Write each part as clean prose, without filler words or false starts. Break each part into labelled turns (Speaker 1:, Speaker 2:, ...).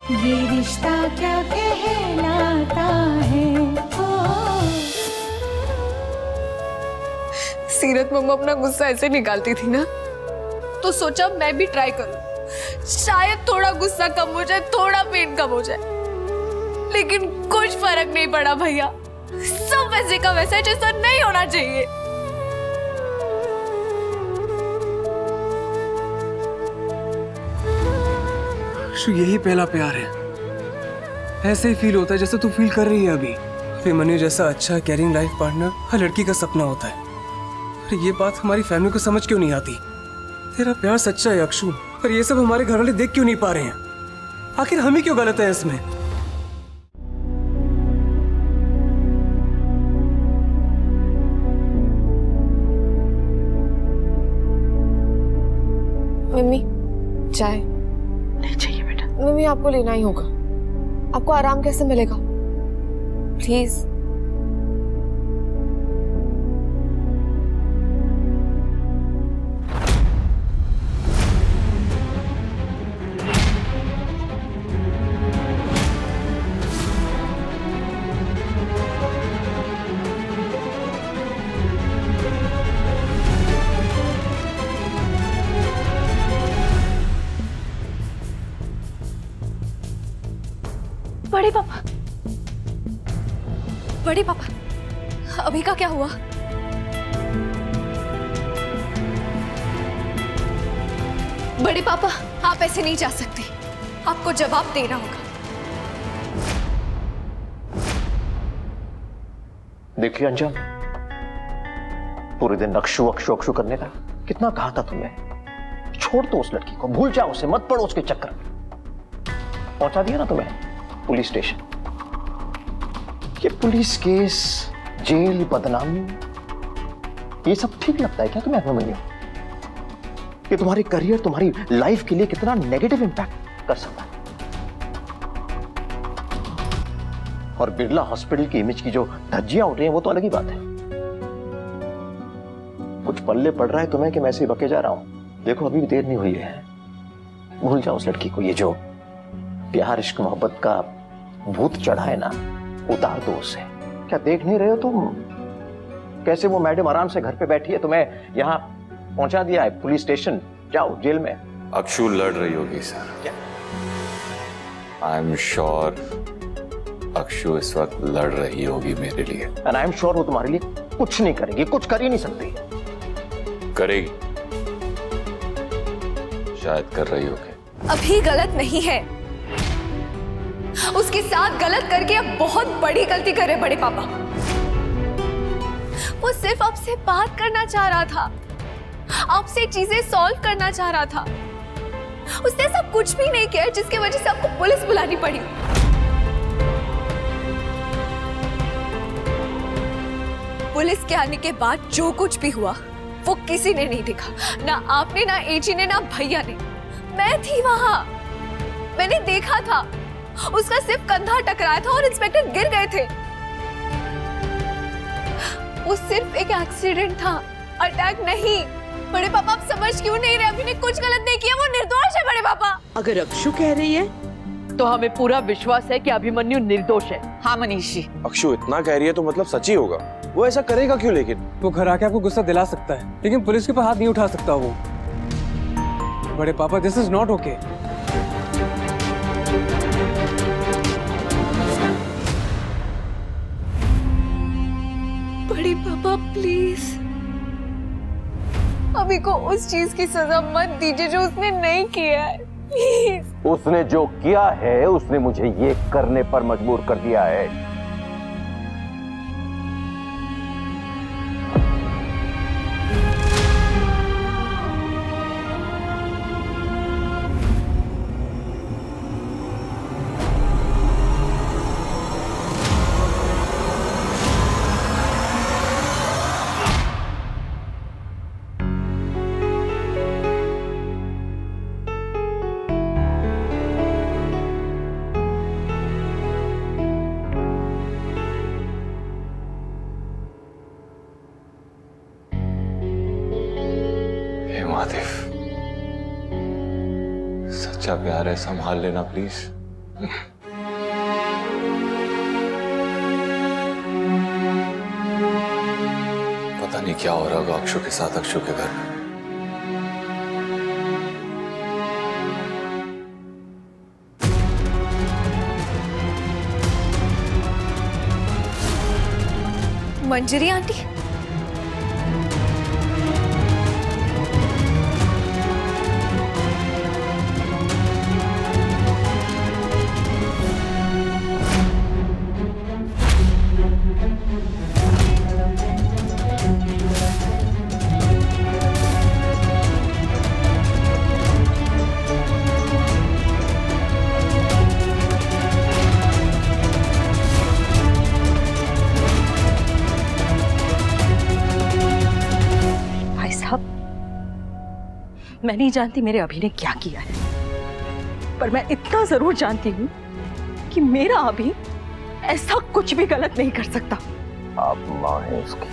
Speaker 1: ये रिश्ता क्या कहलाता है।
Speaker 2: सीरत मम्मा अपना गुस्सा ऐसे निकालती थी ना, तो सोचा मैं भी ट्राई करूं, शायद थोड़ा गुस्सा कम हो जाए, थोड़ा पेन कम हो जाए। लेकिन कुछ फर्क नहीं पड़ा भैया, सब वैसे का वैसा है जैसा नहीं होना चाहिए।
Speaker 3: यही पहला प्यार है। ऐसे ही फील होता है जैसे तू फील कर रही है अभी। अभिमन्यु जैसा अच्छा केयरिंग लाइफ पार्टनर हर लड़की का सपना होता है। और ये बात हमारी फैमिली को समझ क्यों नहीं आती? तेरा प्यार सच्चा है अक्षु, पर ये सब हमारे घर वाले देख क्यों नहीं पा रहे हैं? आखिर हम ही क्यों गलत है इसमें?
Speaker 2: मम्मी चाय
Speaker 4: नहीं चाहिए बेटा।
Speaker 2: मम्मी आपको लेना ही होगा, आपको आराम कैसे मिलेगा? प्लीज। बड़े पापा, बड़े पापा, अभी का क्या हुआ? बड़े पापा, आप ऐसे नहीं जा सकते, आपको जवाब देना होगा।
Speaker 5: देखिए अंजम, पूरे दिन अक्षु अक्षु अक्षु करने का कितना कहा था तुमने? छोड़ दो उस लड़की को, भूल जाओ उसे, मत पड़ो उसके चक्कर में। पहुंचा दिया ना तुम्हें पुलिस स्टेशन। ये पुलिस केस, जेल, बदनामी, ये सब ठीक लगता है क्या तुम्हें अभिमन्यु? ये तुम्हारी करियर, तुम्हारी लाइफ के लिए कितना नेगेटिव इंपैक्ट कर सकता है। और बिरला हॉस्पिटल की इमेज की जो धज्जियां उठ रही हैं वो तो अलग ही बात है। कुछ पल्ले पड़ रहा है तुम्हें कि मैं ऐसे बके जा रहा हूं? देखो अभी भी देर नहीं हुई है, भूल जाओ उस लड़की को। ये जो प्यार इश्क मोहब्बत का भूत चढ़ा है ना, उतार दो उसे। क्या देख नहीं रहे हो तुम कैसे वो मैडम आराम से घर पे बैठी है, तुम्हें यहाँ पहुंचा दिया है पुलिस स्टेशन, जाओ जेल में।
Speaker 6: अक्षु लड़ रही होगी sir. I am sure Akshu इस वक्त लड़ रही होगी मेरे लिए।
Speaker 5: एंड आई एम श्योर वो तुम्हारे लिए कुछ नहीं करेगी, कुछ कर ही नहीं सकती।
Speaker 6: करेगी, शायद कर रही होगी।
Speaker 2: अभी गलत नहीं है, उसके साथ गलत करके अब बहुत बड़ी गलती करे बड़े पापा। वो सिर्फ आपसे बात करना चाह रहा था, आपसे चीजें सॉल्व करना चाह रहा था। उसने ऐसा कुछ भी नहीं किया जिसकी वजह से आपको पुलिस बुलानी पड़ी। पुलिस के आने के बाद जो कुछ भी हुआ वो किसी ने नहीं देखा, ना आपने, ना एजी ने, ना भैया ने। मैं थी वहां, मैंने देखा था। उसका सिर्फ कंधा टकराया था और इंस्पेक्टर गिर गए थे। वो सिर्फ एक एक्सीडेंट था, अटैक नहीं। बड़े पापा आप समझ क्यों नहीं रहे? अभी ने कुछ गलत नहीं किया, वो निर्दोष है बड़े पापा।
Speaker 4: अगर अक्षु कह रही है तो हमें पूरा विश्वास है कि अभिमन्यु निर्दोष है। हाँ मनीष जी।
Speaker 7: अक्षु इतना कह रही है तो मतलब सच ही होगा। वो ऐसा करेगा क्यों? लेकिन
Speaker 3: वो घर आके आपको गुस्सा दिला सकता है, लेकिन पुलिस के ऊपर हाथ नहीं उठा सकता वो। बड़े पापा, दिस इज नॉट ओके।
Speaker 2: बड़े पापा प्लीज, अभी को उस चीज की सजा मत दीजिए जो उसने नहीं किया है, प्लीज।
Speaker 5: उसने जो किया है उसने मुझे ये करने पर मजबूर कर दिया है।
Speaker 6: सच्चा प्यार है, संभाल लेना प्लीज। पता नहीं क्या हो रहा होगा अक्षु के साथ, अक्षु के घर में।
Speaker 2: मंजरी आंटी,
Speaker 4: मैं नहीं जानती मेरे अभी ने क्या किया है, पर मैं इतना जरूर जानती हूँ कि मेरा अभी ऐसा कुछ भी गलत नहीं कर सकता।
Speaker 8: आप मां हैं उसकी,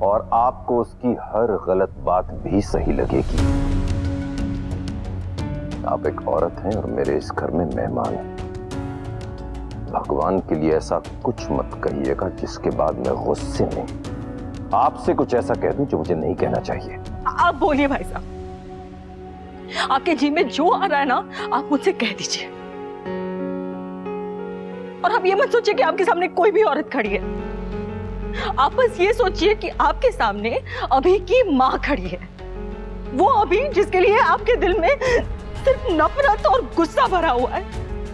Speaker 8: और आपको उसकी हर गलत बात भी सही लगेगी। आप एक औरत हैं और मेरे इस घर में मेहमान हैं। भगवान के लिए ऐसा कुछ मत कहिएगा जिसके बाद मैं गुस्से में आपसे कुछ ऐसा कह दूं जो मुझे नहीं कहना चाहिए।
Speaker 4: आप बोलिए भाई साहब, आपके जी में जो आ रहा है ना आप मुझसे कह दीजिए। और आप ये मत सोचिए कि आपके सामने कोई भी औरत खड़ी है। आप बस ये सोचिए कि आपके सामने अभी की माँ खड़ी है, वो अभी जिसके लिए आपके दिल में सिर्फ नफरत और गुस्सा भरा हुआ है।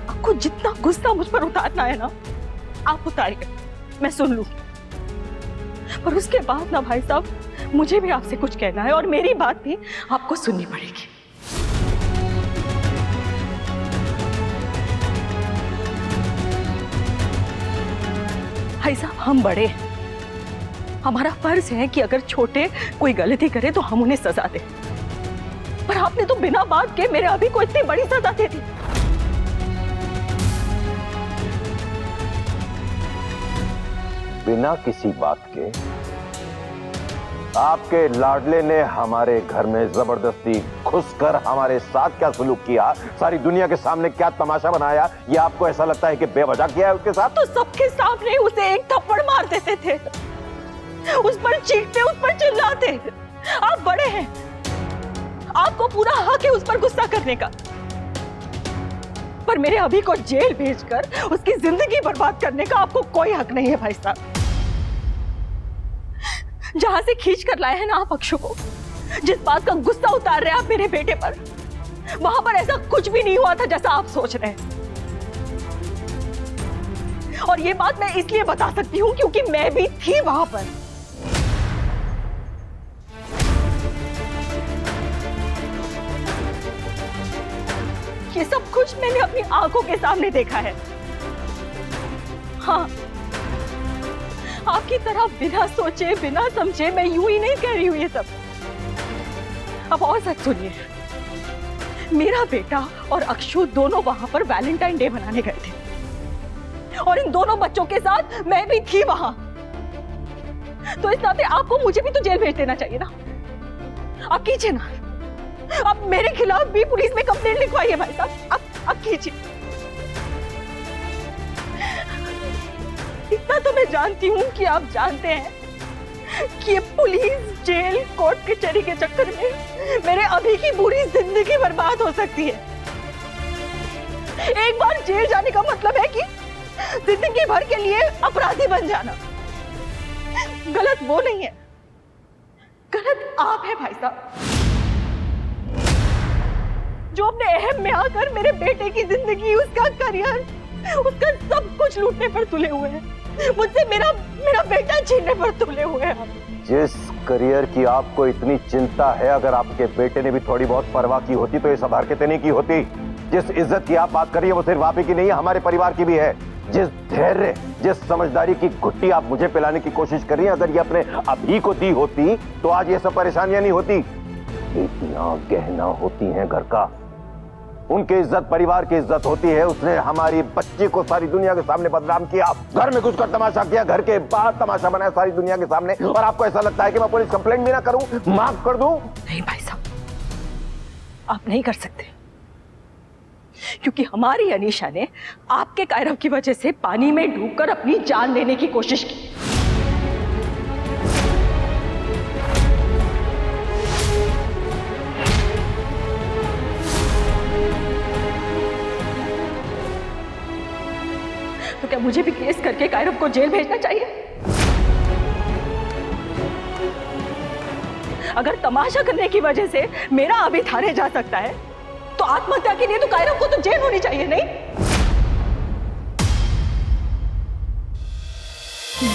Speaker 4: आपको जितना गुस्सा मुझ पर उतारना है ना आप उतारिए, मैं सुन लूं। पर उसके बाद ना भाई साहब मुझे भी आपसे कुछ कहना है और मेरी बात भी आपको सुननी पड़ेगी। भाई साहब हम बड़े हैं, हमारा फर्ज है कि अगर छोटे कोई गलती करे तो हम उन्हें सजा दें। पर आपने तो बिना बात के मेरे अभी को इतनी बड़ी सजा दे दी।
Speaker 8: बिना किसी बात के आपके लाडले ने हमारे घर में जबरदस्ती घुसकर हमारे साथ क्या सलूक किया, सारी दुनिया के सामने क्या तमाशा बनाया, ये आपको ऐसा लगता है कि बेवजह किया है उसके साथ?
Speaker 4: तो सबके सामने उसे एक थप्पड़ मार देते थे, उस पर चीखते, उस पर चिल्लाते। आप बड़े हैं, आपको पूरा हक है उस पर गुस्सा करने का। पर मेरे अभी को जेल भेजकर उसकी जिंदगी बर्बाद करने का आपको कोई हक नहीं है भाई साहब। जहां से खींच कर लाए हैं ना आप अक्षु को, जिस बात का गुस्सा उतार रहे हैं आप मेरे बेटे पर, वहां पर ऐसा कुछ भी नहीं हुआ था जैसा आप सोच रहे हैं। और ये बात मैं इसलिए बता सकती हूं क्योंकि मैं भी थी वहां पर। ये सब कुछ मैंने अपनी आंखों के सामने देखा है। हाँ, आपकी तरह बिना सोचे बिना समझे मैं यूं ही नहीं कह रही हूं ये सब। अब और सच सुनिए, मेरा बेटा और अक्षु दोनों वहां पर वैलेंटाइन डे मनाने गए थे और इन दोनों बच्चों के साथ मैं भी थी वहां। तो इस नाते आपको मुझे भी तो जेल भेज देना चाहिए ना। आप कीजिए ना, अब मेरे खिलाफ भी पुलिस में कंप्लेंट लिखवाइए भाई साहब, अब कीजिए। इतना तो मैं जानती हूँ कि आप जानते हैं कि पुलिस, जेल, कोर्ट कचहरी के चक्कर में मेरे अभी की पूरी जिंदगी बर्बाद हो सकती है। एक बार जेल जाने का मतलब है कि जिंदगी भर के लिए अपराधी बन जाना। गलत वो नहीं है, गलत आप है भाई साहब, जो अपने अहम में आकर मेरे बेटे की जिंदगी, उसका करियर, उसका सब कुछ लूटने पर तुले हुए हैं। मुझसे मेरा बेटा छीनने पर तुले हुए हैं।
Speaker 8: जिस करियर की आपको इतनी चिंता है, अगर आपके बेटे ने भी थोड़ी बहुत परवाह की होती तो ये सब हरकतें नहीं की होती। जिस इज्जत की आप बात कर रही है वो सिर्फ आप ही की नहीं है, हमारे परिवार की भी है। जिस धैर्य, जिस समझदारी की घुट्टी आप मुझे पिलाने की कोशिश कर रही है, अगर ये अपने अभी को दी होती तो आज ये सब परेशानियां नहीं होती। इतना गहना होती है घर का, उनकी इज्जत परिवार की इज्जत होती है। उसने हमारी बच्ची को सारी दुनिया के सामने बदनाम किया, घर में घुसकर तमाशा किया, घर के बाहर तमाशा बनाया सारी दुनिया के सामने, और आपको ऐसा लगता है कि मैं पुलिस कंप्लेंट भी ना करूं, माफ कर दूं?
Speaker 4: नहीं भाई साहब, आप नहीं कर सकते। क्योंकि हमारी अनीशा ने आपके कायरव की वजह से पानी में डूबकर अपनी जान लेने की कोशिश की। तो क्या मुझे भी केस करके कायरव को जेल भेजना चाहिए? अगर तमाशा करने की वजह से मेरा अभी थाने जा सकता है, तो आत्महत्या के लिए तो कायरव को तो जेल होनी चाहिए, नहीं?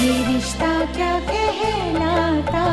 Speaker 1: ये रिश्ता क्या कहलाता